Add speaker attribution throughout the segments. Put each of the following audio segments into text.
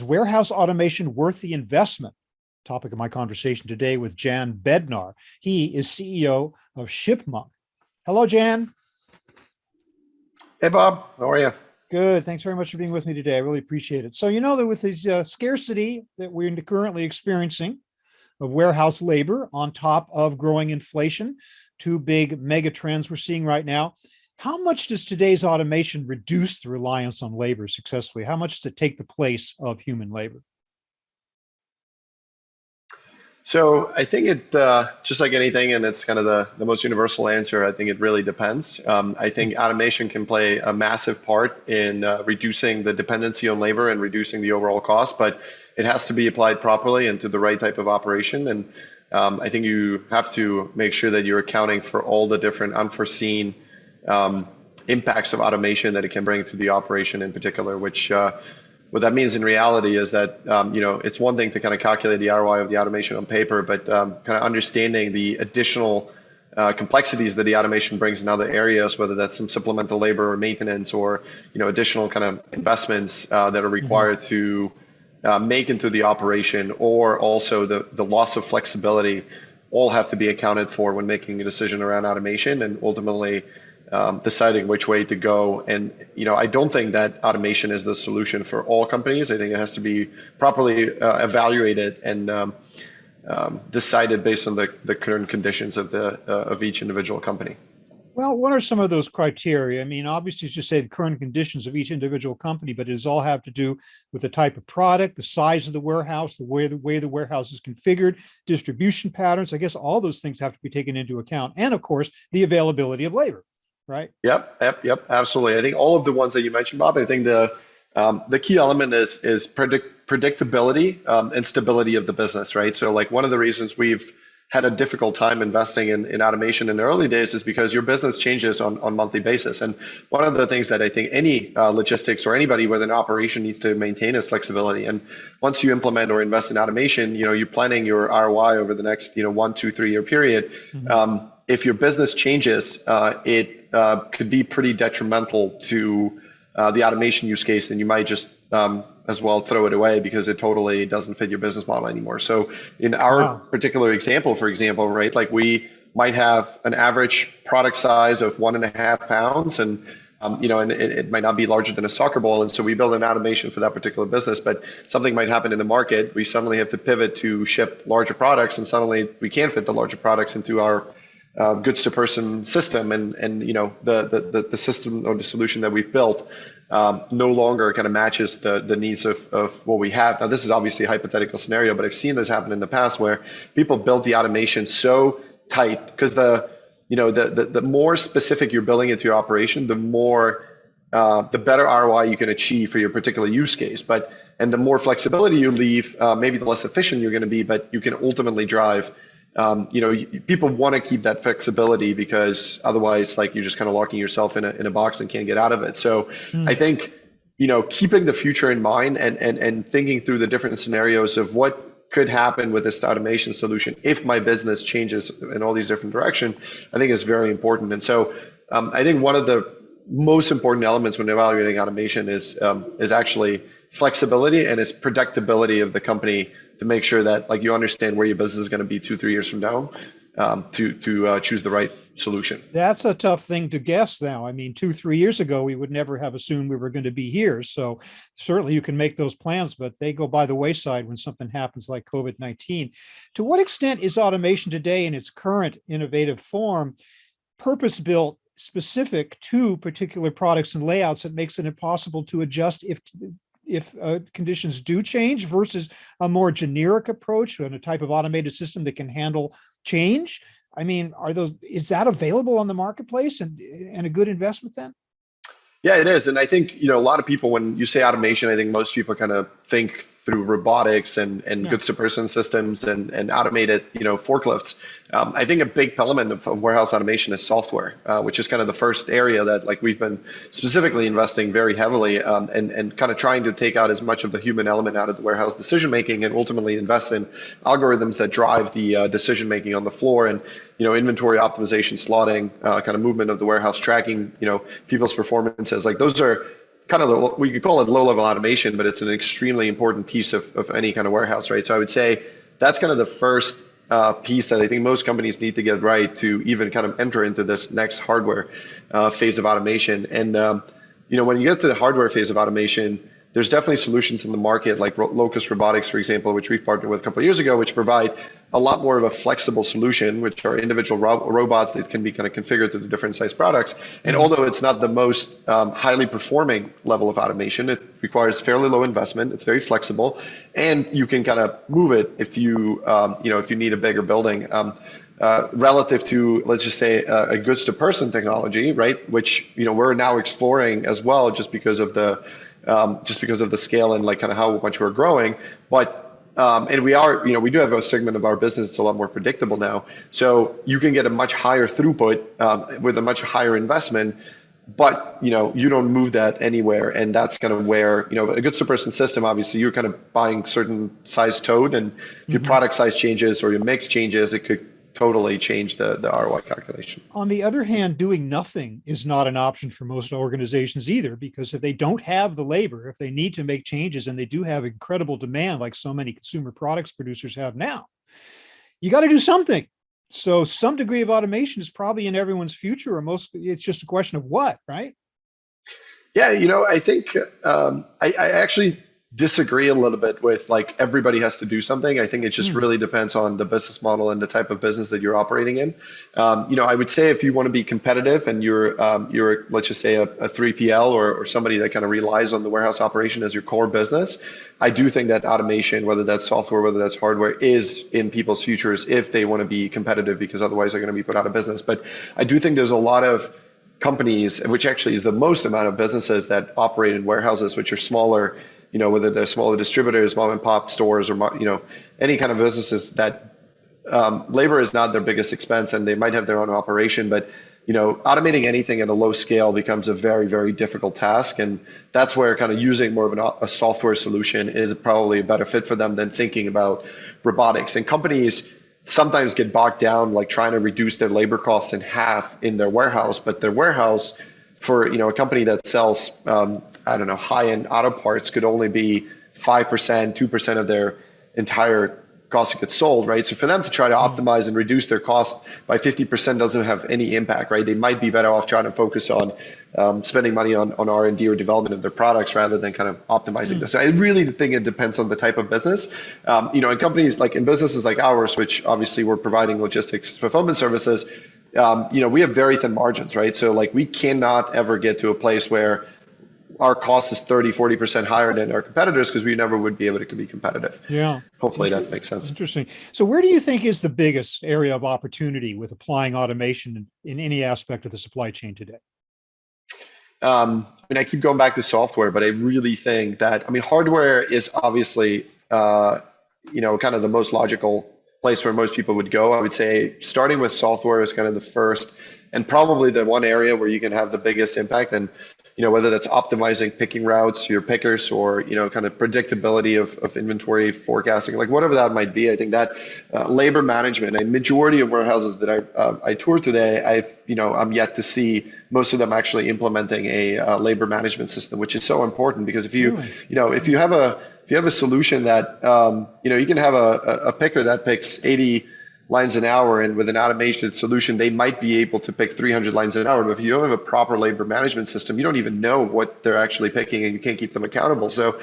Speaker 1: Is warehouse automation worth the investment? Topic of my conversation today with Jan Bednar. He is CEO of Shipmonk. Hello, Jan.
Speaker 2: Hey, Bob. How are you?
Speaker 1: Good. Thanks very much for being with me today. I really appreciate it. So, you know that with this scarcity that we're currently experiencing of warehouse labor on top of growing inflation, two big mega trends we're seeing right now, how much does today's automation reduce the reliance on labor successfully? How much does it take the place of human labor?
Speaker 2: So I think just like anything, and it's kind of the most universal answer, I think it really depends. I think automation can play a massive part in reducing the dependency on labor and reducing the overall cost, but it has to be applied properly and to the right type of operation. And I think you have to make sure that you're accounting for all the different unforeseen impacts of automation that it can bring to the operation in particular, which what that means in reality is that it's one thing to kind of calculate the ROI of the automation on paper, but kind of understanding the additional complexities that the automation brings in other areas, whether that's some supplemental labor or maintenance or additional kind of investments that are required to make into the operation, or also the loss of flexibility, all have to be accounted for when making a decision around automation and ultimately deciding which way to go. And I don't think that automation is the solution for all companies. I think it has to be properly evaluated and decided based on the current conditions of each individual company.
Speaker 1: Well, what are some of those criteria? I mean, obviously, as you say, the current conditions of each individual company, but does all have to do with the type of product, the size of the warehouse, the way the warehouse is configured, distribution patterns. I guess all those things have to be taken into account, and of course, the availability of labor. Right.
Speaker 2: Yep, absolutely. I think all of the ones that you mentioned, Bob. I think the key element is predictability and stability of the business, right? So like one of the reasons we've had a difficult time investing in automation in the early days is because your business changes on a monthly basis. And one of the things that I think any logistics or anybody with an operation needs to maintain is flexibility. And once you implement or invest in automation, you're planning your ROI over the next 1, 2, 3 year period. If your business changes, it could be pretty detrimental to the automation use case, and you might just as well throw it away because it totally doesn't fit your business model anymore. So in our particular example, for example, right, like we might have an average product size of 1.5 pounds, and and it might not be larger than a soccer ball, and so we build an automation for that particular business. But something might happen in the market, we suddenly have to pivot to ship larger products, and suddenly we can't fit the larger products into our goods to person system, and the system or the solution that we've built no longer kind of matches the needs of what we have. Now, this is obviously a hypothetical scenario, but I've seen this happen in the past where people build the automation so tight because the more specific you're building into your operation, the better ROI you can achieve for your particular use case. And the more flexibility you leave, maybe the less efficient you're going to be, but you can ultimately drive. People want to keep that flexibility because otherwise, like you're just kind of locking yourself in a box and can't get out of it. So I think, keeping the future in mind and thinking through the different scenarios of what could happen with this automation solution if my business changes in all these different directions, I think is very important. And so I think one of the most important elements when evaluating automation is actually flexibility and its predictability of the company, to make sure that like you understand where your business is going to be 2, 3 years from now, to choose the right solution.
Speaker 1: That's a tough thing to guess now. I mean, 2, 3 years ago, we would never have assumed we were going to be here. So certainly you can make those plans, but they go by the wayside when something happens like COVID-19. To what extent is automation today in its current innovative form purpose-built specific to particular products and layouts that makes it impossible to adjust if conditions do change versus a more generic approach and a type of automated system that can handle change? I mean, is that available on the marketplace and a good investment then?
Speaker 2: Yeah, it is. And I think, a lot of people, when you say automation, I think most people kind of think through robotics and goods to person systems and automated, forklifts. I think a big element of warehouse automation is software, which is kind of the first area that like we've been specifically investing very heavily and kind of trying to take out as much of the human element out of the warehouse decision making and ultimately invest in algorithms that drive the decision making on the floor and inventory optimization, slotting, kind of movement of the warehouse, tracking people's performances. Like those are kind of we could call it low level automation, but it's an extremely important piece of any kind of warehouse, right? So I would say that's kind of the first piece that I think most companies need to get right to even kind of enter into this next hardware phase of automation. And when you get to the hardware phase of automation, there's definitely solutions in the market like Locus Robotics, for example, which we've partnered with a couple of years ago, which provide a lot more of a flexible solution, which are individual robots that can be kind of configured to the different size products. And although it's not the most highly performing level of automation, it requires fairly low investment. It's very flexible, and you can kind of move it if you if you need a bigger building. Relative to, let's just say, a goods to person technology, right? Which we're now exploring as well, just because of the scale and like kind of how much we're growing. But and we do have a segment of our business that's a lot more predictable now. So you can get a much higher throughput with a much higher investment, but you don't move that anywhere. And that's kind of where a goods to person system, obviously you're kind of buying certain size tote, and if your product size changes or your mix changes, it could totally change the ROI calculation.
Speaker 1: On the other hand, doing nothing is not an option for most organizations either, because if they don't have the labor, if they need to make changes, and they do have incredible demand, like so many consumer products producers have now, you got to do something. So some degree of automation is probably in everyone's future, or it's just a question of what, right?
Speaker 2: Yeah, I think I actually disagree a little bit with like everybody has to do something. I think it just really depends on the business model and the type of business that you're operating in. I would say if you want to be competitive and you're let's just say a 3PL or somebody that kind of relies on the warehouse operation as your core business, I do think that automation, whether that's software, whether that's hardware, is in people's futures if they want to be competitive, because otherwise they're going to be put out of business. But I do think there's a lot of companies, which actually is the most amount of businesses that operate in warehouses, which are smaller, whether they're smaller distributors, mom and pop stores, or any kind of businesses that labor is not their biggest expense, and they might have their own operation, but automating anything at a low scale becomes a very, very difficult task, and that's where kind of using more of a software solution is probably a better fit for them than thinking about robotics. And companies sometimes get bogged down like trying to reduce their labor costs in half in their warehouse, but their warehouse for a company that sells high-end auto parts could only be 5%, 2% of their entire cost of goods sold, right? So for them to try to optimize and reduce their cost by 50% doesn't have any impact, right? They might be better off trying to focus on spending money on R&D or development of their products rather than kind of optimizing this. So I really think it depends on the type of business. In companies like in businesses like ours, which obviously we're providing logistics fulfillment services, we have very thin margins, right? So like we cannot ever get to a place where our cost is 30-40% higher than our competitors, because we never would be able to be competitive.
Speaker 1: Yeah.
Speaker 2: Hopefully that makes sense.
Speaker 1: Interesting. So where do you think is the biggest area of opportunity with applying automation in any aspect of the supply chain today?
Speaker 2: I keep going back to software, but I really think that, hardware is obviously, kind of the most logical place where most people would go. I would say starting with software is kind of the first and probably the one area where you can have the biggest impact. And whether that's optimizing picking routes to your pickers, or kind of predictability of inventory forecasting, like whatever that might be. I think that labor management, a majority of warehouses that I toured today, I'm yet to see most of them actually implementing a labor management system, which is so important, because if you have a solution that you can have a picker that picks 80 lines an hour, and with an automated solution they might be able to pick 300 lines an hour, but if you don't have a proper labor management system, you don't even know what they're actually picking, and you can't keep them accountable. So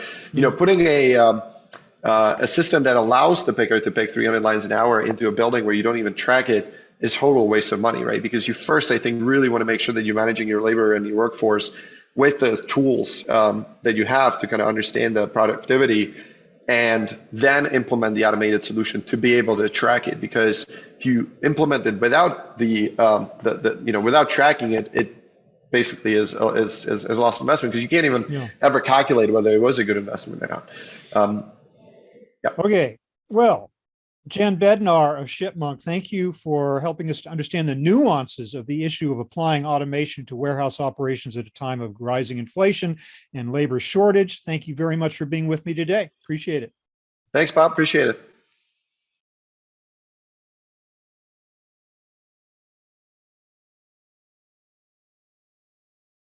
Speaker 2: putting a system that allows the picker to pick 300 lines an hour into a building where you don't even track it is total waste of money, right? Because you first, I think, really want to make sure that you're managing your labor and your workforce with the tools that you have to kind of understand the productivity, and then implement the automated solution to be able to track it. Because if you implement it without without tracking it, it basically is lost investment, because you can't even ever calculate whether it was a good investment or not.
Speaker 1: Okay. Well, Jan Bednar of Shipmonk, thank you for helping us to understand the nuances of the issue of applying automation to warehouse operations at a time of rising inflation and labor shortage. Thank you very much for being with me today. Appreciate it.
Speaker 2: Thanks, Bob. Appreciate it.